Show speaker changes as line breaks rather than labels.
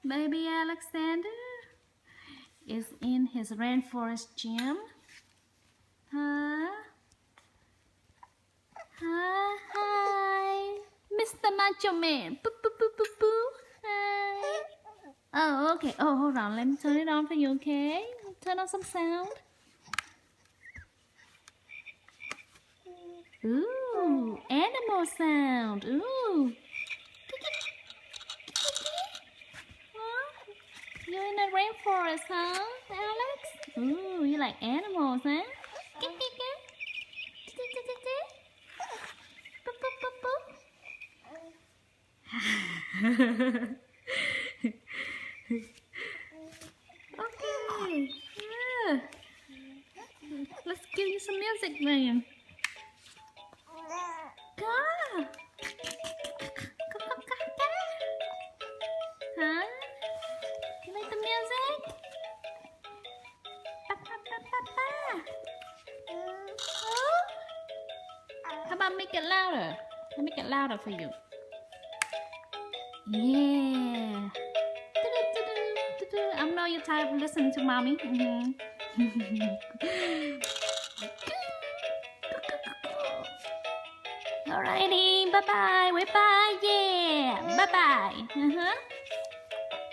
Baby Alexander is in his rainforest gym. Huh? Hi, Mr. Macho Man. Boo, boo, boo, boo, boo. Hi. Oh, okay. Oh, hold on. Let me turn it on for you, okay? Turn on some sound. Ooh, animal sound. Ooh. Huh? You're in the rainforest, huh, Alex? Ooh, you like animals, huh? Okay. Yeah. Let's give you some music, man. Go. Huh? You like the music? How about make it louder? I'll make it louder for you. Yeah. I know you're tired of listening to mommy. Alrighty, bye bye. Bye bye. Yeah. Bye bye.